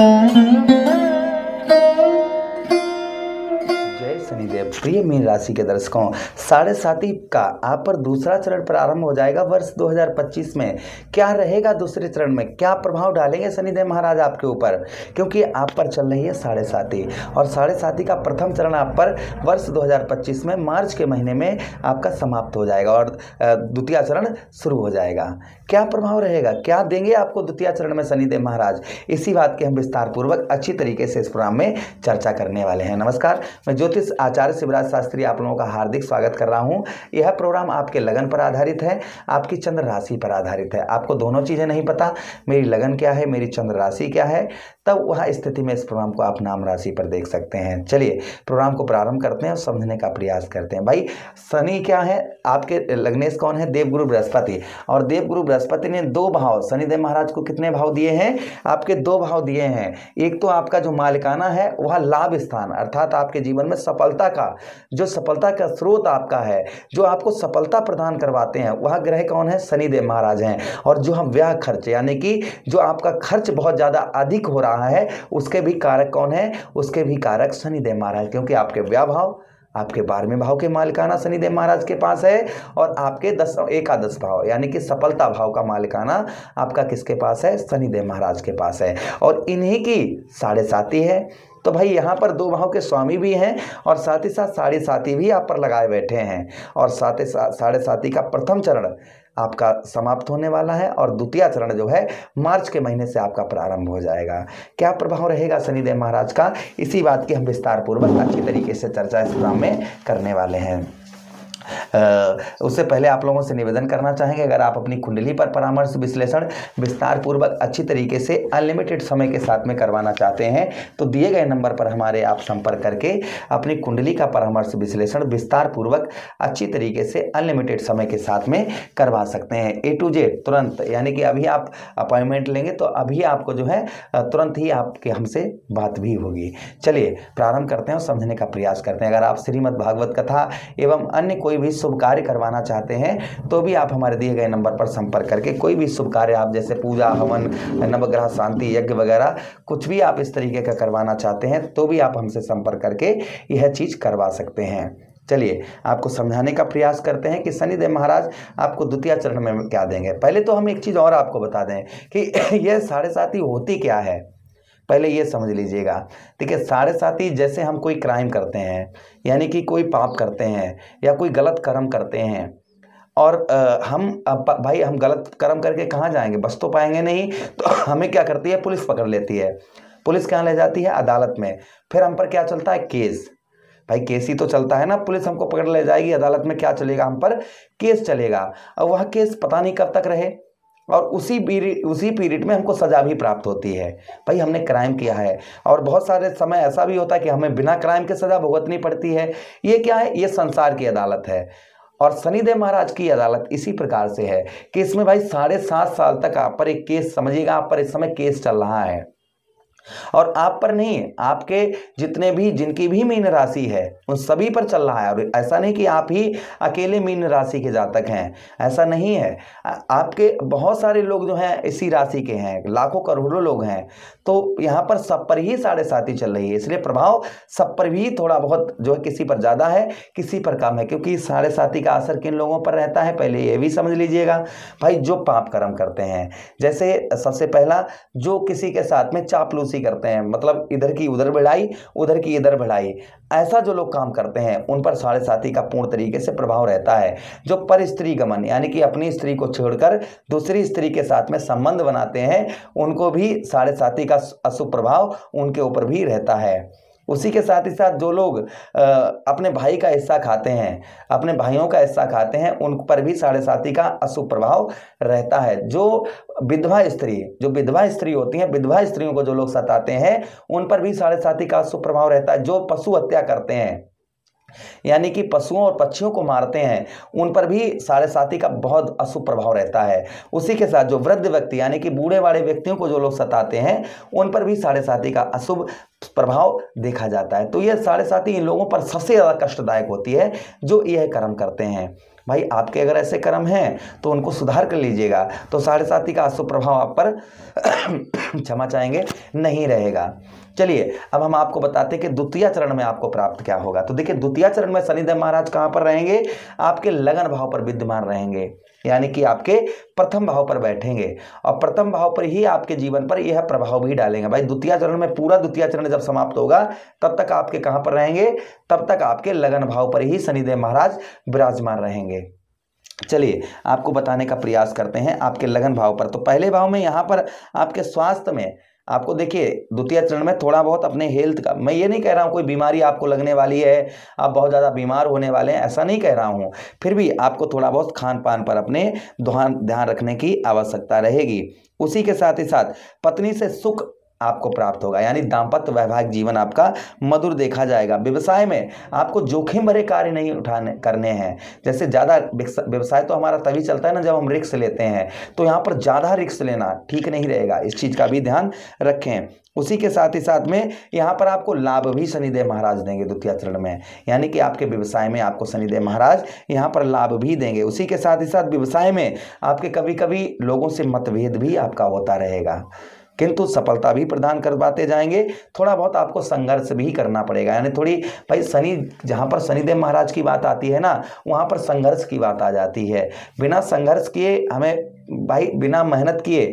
जय शनिदेव। प्रिय मीन राशि के दर्शकों, 7.5 का आप पर दूसरा चरण प्रारंभ हो जाएगा वर्ष 2025 में। क्या रहेगा दूसरे चरण में, क्या प्रभाव डालेंगे शनिदेव महाराज आपके ऊपर, क्योंकि आप पर चल रही है 7.5 और 7.5 का प्रथम चरण आप पर वर्ष 2025 में मार्च के महीने में आपका समाप्त हो जाएगा और द्वितीय चरण शुरू हो जाएगा। क्या प्रभाव रहेगा, क्या देंगे आपको द्वितीय चरण में शनिदेव महाराज, इसी बात की हम विस्तार पूर्वक अच्छी तरीके से इस प्रोग्राम में चर्चा करने वाले हैं। नमस्कार, मैं ज्योतिष आचार्य शिवराज शास्त्री आप लोगों का हार्दिक स्वागत कर रहा हूं। यह प्रोग्राम आपके लगन पर आधारित है, आपकी चंद्र राशि पर आधारित है। आपको दोनों चीजें नहीं पता, मेरी लगन क्या है, मेरी चंद्र राशि क्या है, तब वह स्थिति में इस प्रोग्राम को आप नाम राशि पर देख सकते हैं। चलिए प्रोग्राम को प्रारंभ करते हैं और समझने का प्रयास करते हैं। भाई शनि क्या है, आपके लग्नेश कौन है, देवगुरु बृहस्पति, और देवगुरु बृहस्पति ने 2 भाव शनिदेव महाराज को कितने भाव दिए हैं, आपके 2 भाव दिए हैं। एक तो आपका जो मालिकाना है वह लाभ स्थान, अर्थात आपके जीवन में सफलता का जो सफलता का स्रोत आपका है, जो आपको सफलता प्रदान करवाते हैं, वह ग्रह कौन है, शनिदेव महाराज हैं। और जो हम व्यय खर्च यानी कि जो आपका खर्च बहुत ज्यादा अधिक हो रहा है, उसके भी कारक कौन है, उसके भी कारक शनिदेव महाराज, क्योंकि आपके व्यय भाव आपके 12वें भाव के मालिकाना शनिदेव महाराज के पास है और आपके एकादश भाव यानी कि सफलता भाव का मालिकाना आपका किसके पास है, शनिदेव महाराज के पास है। और इन्हीं की 7.5 है। तो भाई यहाँ पर 2 भाव के स्वामी भी हैं और साथ ही साथ 7.5 भी आप पर लगाए बैठे हैं। और 7.5 का प्रथम चरण आपका समाप्त होने वाला है और द्वितीय चरण जो है मार्च के महीने से आपका प्रारंभ हो जाएगा। क्या प्रभाव रहेगा शनिदेव महाराज का, इसी बात की हम विस्तार पूर्वक अच्छी तरीके से चर्चा इस प्रोग्राम में करने वाले हैं। उससे पहले आप लोगों से निवेदन करना चाहेंगे, अगर आप अपनी कुंडली पर परामर्श विश्लेषण विस्तार पूर्वक अच्छी तरीके से अनलिमिटेड समय के साथ में करवाना चाहते हैं तो दिए गए नंबर पर हमारे आप संपर्क करके अपनी कुंडली का परामर्श विश्लेषण विस्तार पूर्वक अच्छी तरीके से अनलिमिटेड समय के साथ में करवा सकते हैं। A to Z तुरंत, यानी कि अभी आप अपॉइंटमेंट लेंगे तो अभी आपको जो है तुरंत ही आपके हमसे बात भी होगी। चलिए प्रारंभ करते हैं और समझने का प्रयास करते हैं। अगर आप श्रीमद् भागवत कथा एवं अन्य कोई भी शुभ कार्य करवाना चाहते हैं तो भी आप हमारे दिए गए नंबर पर संपर्क करके कोई भी शुभ कार्य आप जैसे पूजा हवन नवग्रह शांति यज्ञ वगैरह कुछ भी आप इस तरीके का करवाना चाहते हैं तो भी आप हमसे संपर्क करके यह चीज करवा सकते हैं। चलिए आपको समझाने का प्रयास करते हैं कि शनिदेव महाराज आपको द्वितीय चरण में क्या देंगे। पहले तो हम एक चीज और आपको बता दें कि यह 7.5 होती क्या है, पहले ये समझ लीजिएगा। देखिए 7.5 जैसे हम कोई क्राइम करते हैं यानी कि कोई पाप करते हैं या कोई गलत कर्म करते हैं और भाई हम गलत कर्म करके कहाँ जाएंगे, बस तो पाएंगे नहीं, तो हमें क्या करती है, पुलिस पकड़ लेती है। पुलिस कहाँ ले जाती है, अदालत में। फिर हम पर क्या चलता है, केस। भाई केस ही तो चलता है ना, पुलिस हमको पकड़ ले जाएगी, अदालत में क्या चलेगा, हम पर केस चलेगा। और वह केस पता नहीं कब तक रहे और उसी पीरियड में हमको सजा भी प्राप्त होती है। भाई हमने क्राइम किया है और बहुत सारे समय ऐसा भी होता है कि हमें बिना क्राइम के सजा भुगतनी पड़ती है। ये क्या है, ये संसार की अदालत है और शनिदेव महाराज की अदालत इसी प्रकार से है कि इसमें भाई 7.5 साल तक आप पर एक केस, समझिएगा आप पर इस समय केस चल रहा है और आप पर नहीं, आपके जितने भी जिनकी भी मीन राशि है उन सभी पर चल रहा है। और ऐसा नहीं कि आप ही अकेले मीन राशि के जातक हैं, ऐसा नहीं है। आपके बहुत सारे लोग जो हैं इसी राशि के हैं, लाखों करोड़ों लोग हैं। तो यहाँ पर सब पर ही 7.5 चल रही है, इसलिए प्रभाव सब पर भी थोड़ा बहुत जो है किसी पर ज्यादा है किसी पर कम है, क्योंकि 7.5 का असर किन लोगों पर रहता है पहले ये भी समझ लीजिएगा। भाई जो पाप कर्म करते हैं, जैसे सबसे पहला जो किसी के साथ में चापलूसी करते हैं, मतलब इधर की उधर बढ़ाई उधर की इधर बढ़ाई, ऐसा जो लोग काम करते हैं उन पर 7.5 का पूर्ण तरीके से प्रभाव रहता है। जो पर स्त्री गमन यानी कि अपनी स्त्री को छोड़कर दूसरी स्त्री के साथ में संबंध बनाते हैं उनको भी 7.5 का अशुभ प्रभाव उनके ऊपर भी रहता है। उसी के साथ ही साथ जो लोग अपने भाई का हिस्सा खाते हैं, अपने भाइयों का हिस्सा खाते हैं, उन पर भी 7.5 का अशुभ प्रभाव रहता है। जो विधवा स्त्री होती हैं, विधवा स्त्रियों को जो लोग सताते हैं उन पर भी 7.5 का अशुभ प्रभाव रहता है। जो पशु हत्या करते हैं यानी कि पशुओं और पक्षियों को मारते हैं उन पर भी 7.5 का बहुत अशुभ प्रभाव रहता है। उसी के साथ जो वृद्ध व्यक्ति यानी कि बूढ़े वाले व्यक्तियों को जो लोग सताते हैं उन पर भी 7.5 का अशुभ प्रभाव देखा जाता है। तो यह 7.5 इन लोगों पर सबसे ज्यादा कष्टदायक होती है जो यह कर्म करते हैं। भाई आपके अगर ऐसे कर्म हैं तो उनको सुधार कर लीजिएगा, तो 7.5 का अशुभ प्रभाव आप पर क्षमा चाहेंगे नहीं रहेगा। चलिए अब हम आपको बताते हैं कि द्वितीय चरण में आपको प्राप्त क्या होगा। तो देखिए द्वितीय चरण में शनिदेव महाराज कहां पर रहेंगे, आपके लगन भाव पर विद्यमान रहेंगे, यानी कि आपके प्रथम भाव पर बैठेंगे और प्रथम भाव पर ही आपके जीवन पर यह प्रभाव भी डालेंगे। भाई द्वितीय चरण में, पूरा द्वितीय चरण जब समाप्त होगा तब तक आपके कहां पर रहेंगे, तब तक आपके लगन भाव पर ही शनिदेव महाराज विराजमान रहेंगे। चलिए आपको बताने का प्रयास करते हैं आपके लगन भाव पर। तो पहले भाव में यहां पर आपके स्वास्थ्य में आपको देखिए द्वितीय चरण में थोड़ा बहुत अपने हेल्थ का, मैं ये नहीं कह रहा हूं कोई बीमारी आपको लगने वाली है, आप बहुत ज़्यादा बीमार होने वाले हैं, ऐसा नहीं कह रहा हूं, फिर भी आपको थोड़ा बहुत खान पान पर अपने ध्यान रखने की आवश्यकता रहेगी। उसी के साथ ही साथ पत्नी से सुख आपको प्राप्त होगा, यानी दाम्पत्य वैवाहिक जीवन आपका मधुर देखा जाएगा। व्यवसाय में आपको जोखिम भरे कार्य नहीं करने हैं, जैसे ज़्यादा व्यवसाय तो हमारा तभी चलता है ना जब हम रिस्क लेते हैं, तो यहाँ पर ज़्यादा रिस्क लेना ठीक नहीं रहेगा, इस चीज़ का भी ध्यान रखें। उसी के साथ ही साथ में यहाँ पर आपको लाभ भी शनिदेव महाराज देंगे द्वितीय चरण में, यानी कि आपके व्यवसाय में आपको शनिदेव महाराज यहाँ पर लाभ भी देंगे। उसी के साथ ही साथ व्यवसाय में आपके कभी कभी लोगों से मतभेद भी आपका होता रहेगा, किंतु सफलता भी प्रदान करवाते जाएंगे। थोड़ा बहुत आपको संघर्ष भी करना पड़ेगा, यानी थोड़ी, भाई शनि जहाँ पर शनिदेव महाराज की बात आती है ना, वहाँ पर संघर्ष की बात आ जाती है। बिना संघर्ष किए हमें, भाई बिना मेहनत किए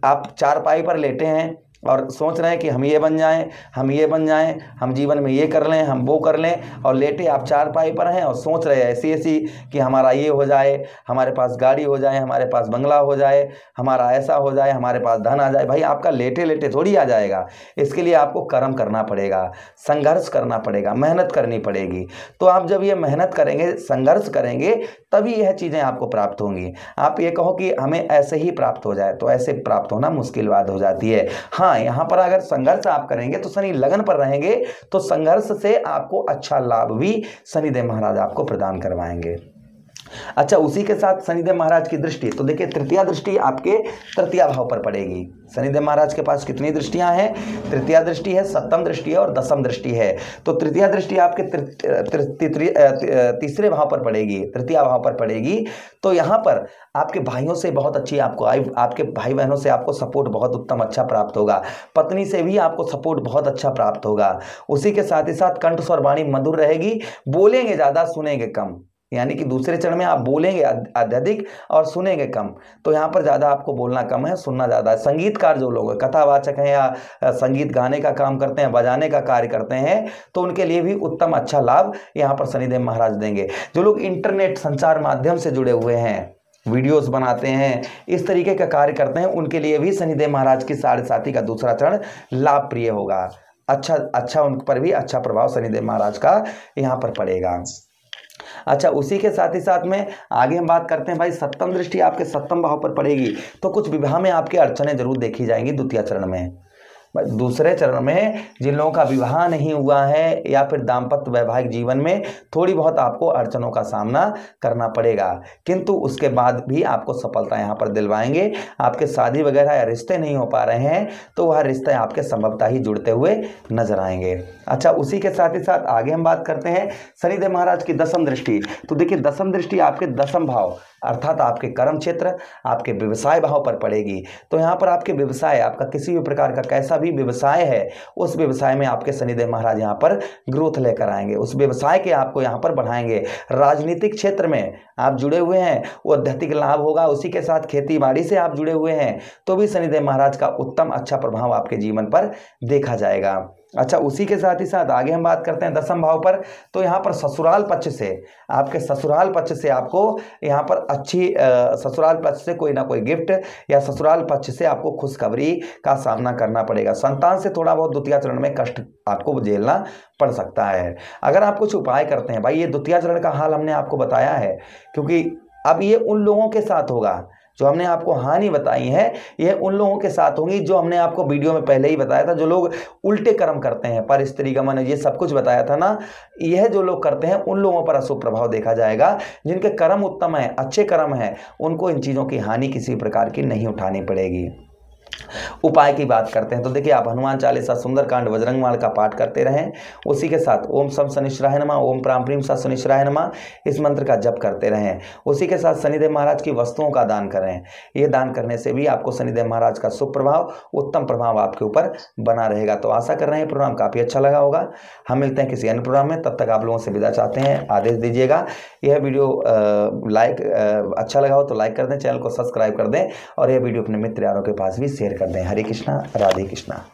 आप चारपाई पर लेटे हैं और सोच रहे हैं कि हम ये बन जाएं, हम ये बन जाएं, हम जीवन में ये कर लें, हम वो कर लें, और लेटे आप चारपाई पर हैं और सोच रहे हैं ऐसी ऐसी कि हमारा ये हो जाए, हमारे पास गाड़ी हो जाए, हमारे पास बंगला हो जाए, हमारा ऐसा हो जाए, हमारे पास धन आ जाए। भाई आपका लेटे लेटे थोड़ी आ जाएगा, इसके लिए आपको कर्म करना पड़ेगा, संघर्ष करना पड़ेगा, मेहनत करनी पड़ेगी। तो आप जब ये मेहनत करेंगे, संघर्ष करेंगे, तभी यह चीज़ें आपको प्राप्त होंगी। आप ये कहो कि हमें ऐसे ही प्राप्त हो जाए, तो ऐसे प्राप्त होना मुश्किल बात हो जाती है। हाँ, यहां पर अगर संघर्ष आप करेंगे तो शनि लगन पर रहेंगे, तो संघर्ष से आपको अच्छा लाभ भी शनिदेव महाराज आपको प्रदान करवाएंगे। अच्छा, उसी के साथ शनिदेव महाराज की दृष्टि, तो देखिए तृतीय दृष्टि आपके तृतीय भाव पर पड़ेगी। शनिदेव महाराज के पास कितनी दृष्टियां हैं, तृतीय दृष्टि है, सप्तम दृष्टि है और दशम दृष्टि है। तो तृतीय दृष्टि आपके तीसरे भाव पर पड़ेगी, तृतीय भाव पर पड़ेगी। तो यहाँ पर आपके भाइयों से बहुत अच्छी आपको आपके भाई बहनों से आपको सपोर्ट बहुत उत्तम अच्छा प्राप्त होगा, पत्नी से भी आपको सपोर्ट बहुत अच्छा प्राप्त होगा। उसी के साथ ही साथ कंठ स्वर वाणी मधुर रहेगी, बोलेंगे ज़्यादा सुनेंगे कम, यानी कि दूसरे चरण में आप बोलेंगे अत्यधिक और सुनेंगे कम। तो यहाँ पर ज़्यादा आपको बोलना कम है, सुनना ज़्यादा है। संगीतकार जो लोग कथावाचक हैं या संगीत गाने का काम करते हैं, बजाने का कार्य करते हैं, तो उनके लिए भी उत्तम अच्छा लाभ यहाँ पर शनिदेव महाराज देंगे। जो लोग इंटरनेट संचार माध्यम से जुड़े हुए हैं, वीडियोस बनाते हैं, इस तरीके का कार्य करते हैं, उनके लिए भी शनिदेव महाराज की 7.5 का दूसरा चरण लाभ प्रिय होगा। अच्छा उन पर भी अच्छा प्रभाव शनिदेव महाराज का यहाँ पर पड़ेगा। अच्छा, उसी के साथ ही साथ में आगे हम बात करते हैं, भाई सप्तम दृष्टि आपके सप्तम भाव पर पड़ेगी, तो कुछ विवाह में आपके अड़चनें जरूर देखी जाएंगी द्वितीय चरण में। दूसरे चरण में जिन लोगों का विवाह नहीं हुआ है या फिर दाम्पत्य वैवाहिक जीवन में थोड़ी बहुत आपको अड़चनों का सामना करना पड़ेगा, किंतु उसके बाद भी आपको सफलता यहाँ पर दिलवाएंगे। आपके शादी वगैरह या रिश्ते नहीं हो पा रहे हैं तो वह रिश्ते आपके संभवतः ही जुड़ते हुए नजर आएंगे। अच्छा, उसी के साथ ही साथ आगे हम बात करते हैं शनिदेव महाराज की दशम दृष्टि। तो देखिए दशम दृष्टि आपके दशम भाव अर्थात आपके कर्म क्षेत्र, आपके व्यवसाय भाव पर पड़ेगी। तो यहाँ पर आपके व्यवसाय, आपका किसी भी प्रकार का कैसा भी व्यवसाय है, उस व्यवसाय में आपके शनिदेव महाराज यहाँ पर ग्रोथ लेकर आएंगे, उस व्यवसाय के आपको यहाँ पर बढ़ाएंगे। राजनीतिक क्षेत्र में आप जुड़े हुए हैं, वो आध्यात्मिक लाभ होगा। उसी के साथ खेती बाड़ी से आप जुड़े हुए हैं तो भी शनिदेव महाराज का उत्तम अच्छा प्रभाव आपके जीवन पर देखा जाएगा। अच्छा, उसी के साथ ही साथ आगे हम बात करते हैं दशम भाव पर। तो यहाँ पर ससुराल पक्ष से, आपके ससुराल पक्ष से आपको यहाँ पर अच्छी ससुराल पक्ष से कोई ना कोई गिफ्ट या ससुराल पक्ष से आपको खुशखबरी का सामना करना पड़ेगा। संतान से थोड़ा बहुत द्वितीय चरण में कष्ट आपको झेलना पड़ सकता है। अगर आप कुछ उपाय करते हैं, भाई ये द्वितीय चरण का हाल हमने आपको बताया है, क्योंकि अब ये उन लोगों के साथ होगा जो हमने आपको हानि बताई है, यह उन लोगों के साथ होंगी जो हमने आपको वीडियो में पहले ही बताया था, जो लोग उल्टे कर्म करते हैं, पर स्त्री गमन, ये सब कुछ बताया था ना। यह जो लोग करते हैं उन लोगों पर अशुभ प्रभाव देखा जाएगा। जिनके कर्म उत्तम है, अच्छे कर्म है, उनको इन चीज़ों की हानि किसी प्रकार की नहीं उठानी पड़ेगी। उपाय की बात करते हैं तो देखिए, आप हनुमान चालीसा, सुंदरकांड, बजरंग माल का पाठ करते रहें। उसी के साथ ओम सम शनिश्चराय नमः, ओम प्राम प्रीम सा शनिश्चराय नमः, इस मंत्र का जप करते रहें। उसी के साथ शनिदेव महाराज की वस्तुओं का दान करें। ये दान करने से भी आपको शनिदेव महाराज का शुभ प्रभाव, उत्तम प्रभाव आपके ऊपर बना रहेगा। तो आशा कर रहे हैं प्रोग्राम काफ़ी अच्छा लगा होगा। हम मिलते हैं किसी अन्य प्रोग्राम में, तब तक आप लोगों से विदा चाहते हैं, आदेश दीजिएगा। यह वीडियो अच्छा लगा हो तो लाइक कर दें, चैनल को सब्सक्राइब कर दें और यह वीडियो अपने मित्र यारों के पास भी शेयर कर दें। हरे कृष्णा, राधे कृष्णा।